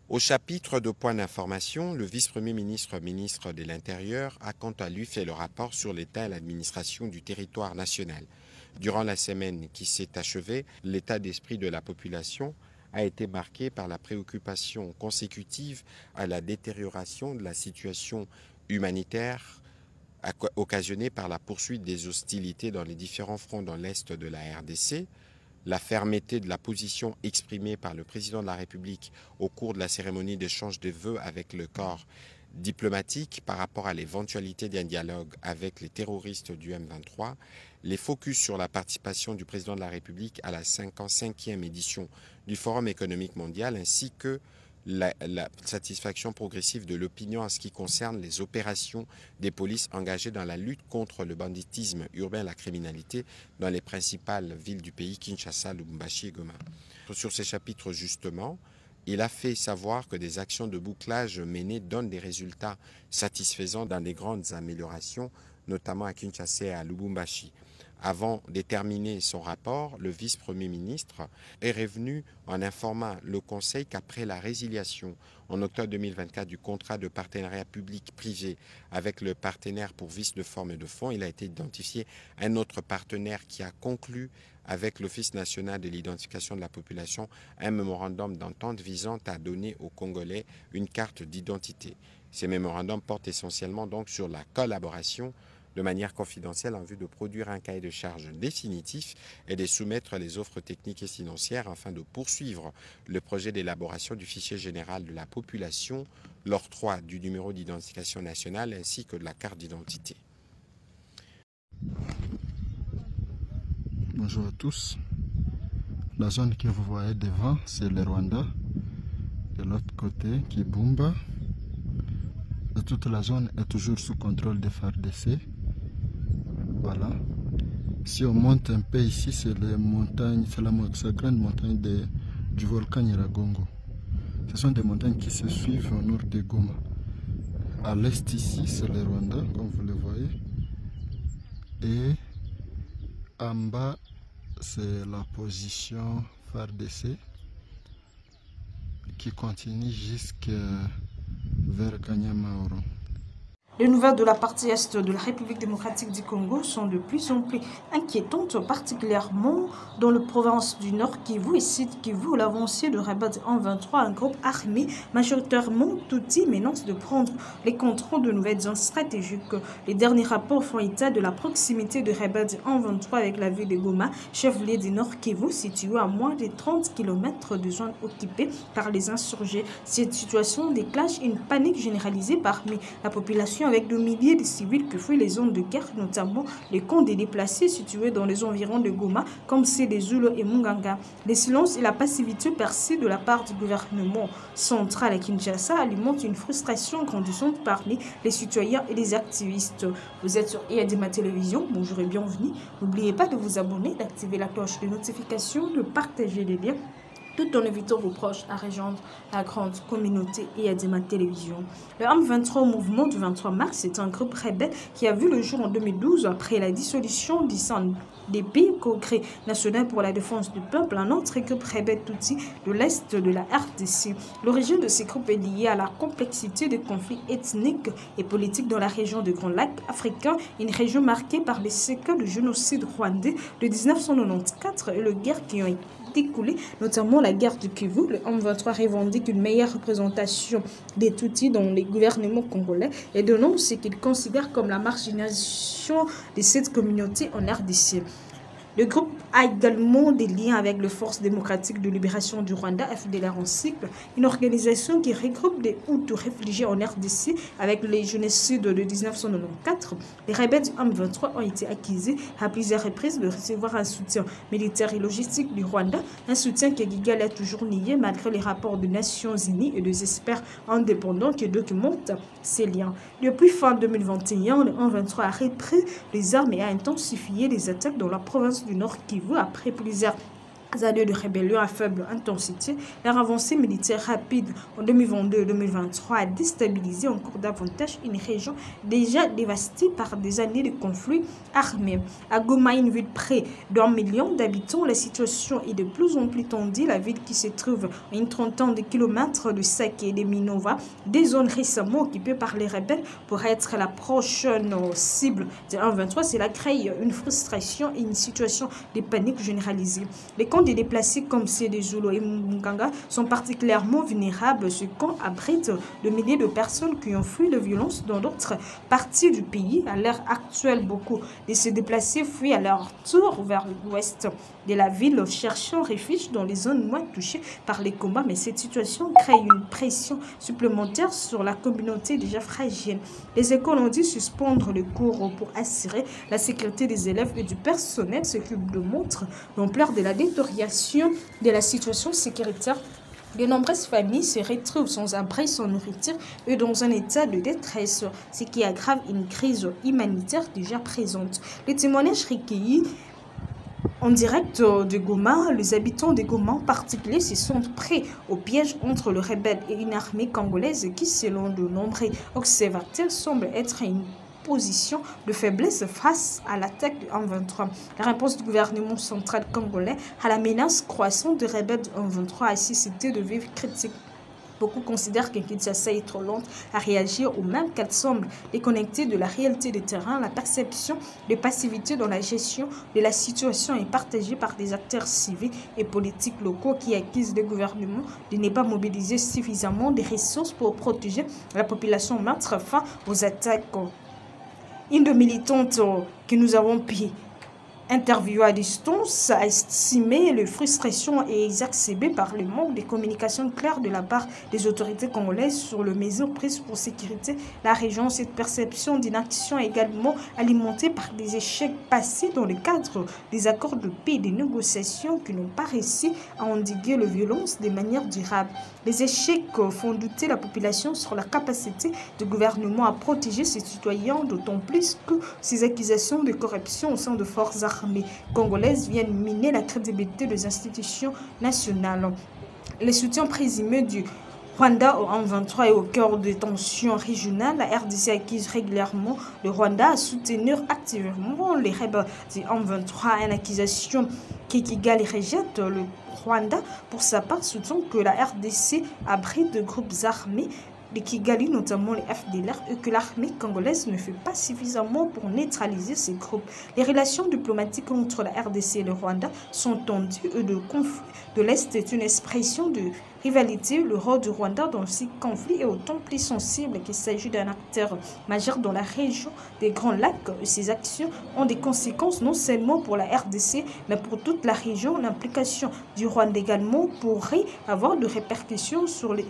Au chapitre de points d'information, le vice-premier ministre, ministre de l'Intérieur, a quant à lui fait le rapport sur l'état et l'administration du territoire national. Durant la semaine qui s'est achevée, l'état d'esprit de la population a été marqué par la préoccupation consécutive à la détérioration de la situation humanitaire occasionnée par la poursuite des hostilités dans les différents fronts dans l'est de la RDC, la fermeté de la position exprimée par le président de la République au cours de la cérémonie d'échange de vœux avec le corps diplomatique par rapport à l'éventualité d'un dialogue avec les terroristes du M23, les focus sur la participation du président de la République à la 55e édition du Forum économique mondial ainsi que la satisfaction progressive de l'opinion en ce qui concerne les opérations des polices engagées dans la lutte contre le banditisme urbain et la criminalité dans les principales villes du pays, Kinshasa, Lubumbashi et Goma. Sur ces chapitres, justement, il a fait savoir que des actions de bouclage menées donnent des résultats satisfaisants dans des grandes améliorations, notamment à Kinshasa et à Lubumbashi. Avant de terminer son rapport, le vice-premier ministre est revenu en informant le Conseil qu'après la résiliation en octobre 2024 du contrat de partenariat public-privé avec le partenaire pour vice de forme et de fonds, il a été identifié un autre partenaire qui a conclu avec l'Office national de l'identification de la population un mémorandum d'entente visant à donner aux Congolais une carte d'identité. Ces mémorandums portent essentiellement donc sur la collaboration de manière confidentielle en vue de produire un cahier de charges définitif et de soumettre les offres techniques et financières afin de poursuivre le projet d'élaboration du fichier général de la population, l'octroi du numéro d'identification nationale ainsi que de la carte d'identité. Bonjour à tous. La zone que vous voyez devant, c'est le Rwanda. De l'autre côté, Kibumba. Et toute la zone est toujours sous contrôle des FARDC. Voilà. Si on monte un peu ici, c'est les montagnes, c'est la grande montagne du volcan Nyiragongo. Ce sont des montagnes qui se suivent au nord de Goma. À l'est ici, c'est le Rwanda, comme vous le voyez. Et en bas, c'est la position FARDC qui continue jusqu'à vers Kanyamaoro. Les nouvelles de la partie est de la République démocratique du Congo sont de plus en plus inquiétantes, particulièrement dans la province du Nord Kivu et Sud Kivu, où l'avancée de Rebels M23, un groupe armé majoritairement Tutsi, menace de prendre les contrôles de nouvelles zones stratégiques. Les derniers rapports font état de la proximité de Rebels M23 avec la ville de Goma, chef-lieu du Nord Kivu, situé à moins de 30 km de zones occupées par les insurgés. Cette situation déclenche une panique généralisée parmi la population avec de milliers de civils qui fuient les zones de guerre, notamment les camps des déplacés situés dans les environs de Goma, comme ceux des Zulu et Munganga. Le silence et la passivité persistante de la part du gouvernement central à Kinshasa alimentent une frustration grandissante parmi les citoyens et les activistes. Vous êtes sur IADEMA Télévision, bonjour et bienvenue. N'oubliez pas de vous abonner, d'activer la cloche de notification, de partager les liens, tout en invitant vos proches à rejoindre la grande communauté IADEMA Télévision. Le M23 mouvement du 23 mars est un groupe rebelle qui a vu le jour en 2012 après la dissolution du CNDP, Congrès national pour la défense du peuple, un autre groupe rebelle Tutsi de l'Est de la RDC. L'origine de ces groupes est liée à la complexité des conflits ethniques et politiques dans la région du Grand Lac africain, une région marquée par les séquelles du génocide rwandais de 1994 et les guerres qui ont été découlé, notamment la guerre du Kivu. Le M23 revendique une meilleure représentation des Tutsis dans les gouvernements congolais et dénonce ce qu'il considère comme la marginalisation de cette communauté en RDC. Le groupe a également des liens avec les Forces démocratiques de libération du Rwanda, FDLR en cycle, une organisation qui regroupe des Hutus réfugiés en RDC avec les génocides de 1994. Les rebelles du M23 ont été accusés à plusieurs reprises de recevoir un soutien militaire et logistique du Rwanda, un soutien que Kigali a toujours nié malgré les rapports des Nations Unies et des experts indépendants qui documentent ces liens. Depuis fin 2021, le M23 a repris les armes et a intensifié les attaques dans la province du Nord Kivu après plusieurs années de rébellion à faible intensité, leur avancée militaire rapide en 2022 et 2023 a déstabilisé encore davantage une région déjà dévastée par des années de conflits armés. À Goma, une ville près d'1 million d'habitants, la situation est de plus en plus tendue. La ville qui se trouve à une trentaine de kilomètres de Sake et de Minova, des zones récemment occupées par les rebelles, pourrait être la prochaine cible de 1-23. Cela crée une frustration et une situation de panique généralisée. Les camps de déplacés comme ceux de Zulu et Munganga sont particulièrement vulnérables. Ce camp abrite de milliers de personnes qui ont fui la violence dans d'autres parties du pays. À l'heure actuelle, beaucoup de ces déplacés fuient à leur tour vers l'ouest de la ville, cherchant refuge dans les zones moins touchées par les combats. Mais cette situation crée une pression supplémentaire sur la communauté déjà fragile. Les écoles ont dû suspendre les cours pour assurer la sécurité des élèves et du personnel, ce qui démontre l'ampleur de la détérioration de la situation sécuritaire. De nombreuses familles se retrouvent sans abri, sans nourriture et dans un état de détresse, ce qui aggrave une crise humanitaire déjà présente. Les témoignages recueillis en direct de Goma, les habitants de Goma en particulier se sentent prêts au piège entre le rebelle et une armée congolaise qui, selon de nombreux observateurs, semble être une position de faiblesse face à l'attaque du M23. La réponse du gouvernement central congolais à la menace croissante des rebelles du M23 a suscité de vives critiques. Beaucoup considèrent que Kinshasa est trop lente à réagir ou même qu'elle semble déconnectée de la réalité du terrain. La perception de passivité dans la gestion de la situation est partagée par des acteurs civils et politiques locaux qui accusent le gouvernement de ne pas mobiliser suffisamment de ressources pour protéger la population, mettre fin aux attaques. Une de militantes que nous avons pu interviewée à distance a estimé les frustrations exacerbées par le manque de communication claire de la part des autorités congolaises sur les mesures prises pour sécuriser la région. Cette perception d'inaction est également alimentée par des échecs passés dans le cadre des accords de paix et des négociations qui n'ont pas réussi à endiguer les violences de manière durable. Les échecs font douter la population sur la capacité du gouvernement à protéger ses citoyens, d'autant plus que ces accusations de corruption au sein de forces armées congolaises viennent miner la crédibilité des institutions nationales. Le soutien présumé du Rwanda au M23 est au cœur des tensions régionales. La RDC accuse régulièrement le Rwanda à soutenir activement les rebelles du M23, une accusation que Kigali rejette. Le Rwanda, pour sa part, soutient que la RDC abrite de groupes armés de Kigali, notamment les FDLR, et que l'armée congolaise ne fait pas suffisamment pour neutraliser ces groupes. Les relations diplomatiques entre la RDC et le Rwanda sont tendues et le conflit de l'Est est une expression de rivalité. Le rôle du Rwanda dans ce conflit est autant plus sensible qu'il s'agit d'un acteur majeur dans la région des Grands Lacs. Ces actions ont des conséquences non seulement pour la RDC, mais pour toute la région. L'implication du Rwanda également pourrait avoir des répercussions sur les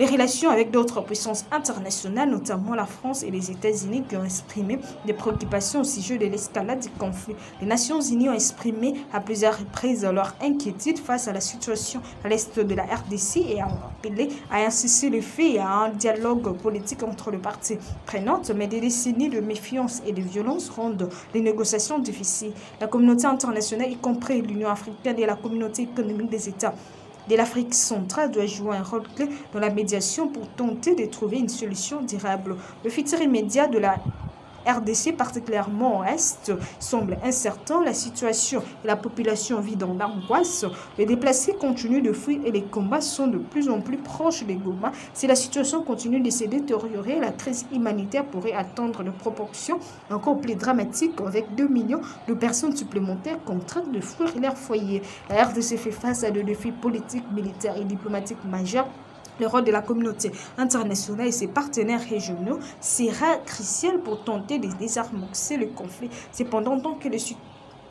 relations avec d'autres puissances internationales, notamment la France et les États-Unis, qui ont exprimé des préoccupations au sujet de l'escalade du conflit. Les Nations Unies ont exprimé à plusieurs reprises leur inquiétude face à la situation à l'est de la RDC et ont appelé à insister le fait à un dialogue politique entre les parties prenantes, mais des décennies de méfiance et de violence rendent les négociations difficiles. La communauté internationale, y compris l'Union africaine et la communauté économique des États de l'Afrique centrale, doit jouer un rôle clé dans la médiation pour tenter de trouver une solution durable. Le futur immédiat de la RDC, particulièrement au Est, semble incertain. La situation et la population vit dans l'angoisse. Les déplacés continuent de fuir et les combats sont de plus en plus proches des Goma. Si la situation continue de se détériorer, la crise humanitaire pourrait atteindre des proportions encore plus dramatiques, avec 2 millions de personnes supplémentaires contraintes de fuir leur foyer. La RDC fait face à des défis politiques, militaires et diplomatiques majeurs. Le rôle de la communauté internationale et ses partenaires régionaux sera crucial pour tenter de désarmer le conflit. Cependant, tant que les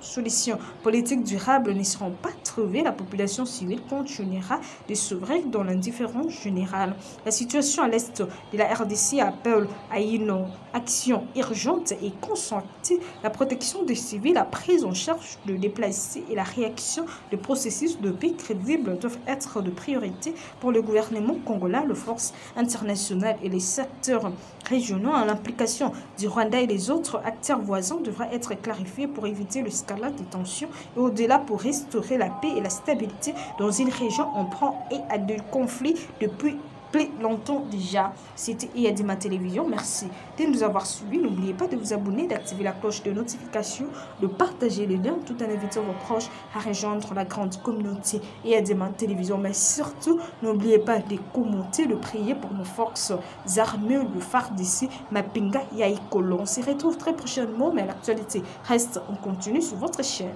solutions politiques durables ne seront pas trouvées, la population civile continuera de s'ouvrir dans l'indifférence générale. La situation à l'est de la RDC appelle à une action urgente et concertée. La protection des civils, la prise en charge de déplacés et la réaction de processus de paix crédibles doivent être de priorité pour le gouvernement congolais, les forces internationales et les secteurs régionaux. L'implication du Rwanda et les autres acteurs voisins devra être clarifiée pour éviter le escalade des tensions et au-delà pour restaurer la paix et la stabilité dans une région en proie et à des conflits depuis plus longtemps déjà. C'était Iyadima Télévision. Merci de nous avoir suivis. N'oubliez pas de vous abonner, d'activer la cloche de notification, de partager les liens tout en invitant vos proches à rejoindre la grande communauté Iyadima Télévision. Mais surtout, n'oubliez pas de commenter, de prier pour nos forces armées, le phare d'ici, Mapinga Yaikolo. On se retrouve très prochainement, mais l'actualité reste en continu sur votre chaîne.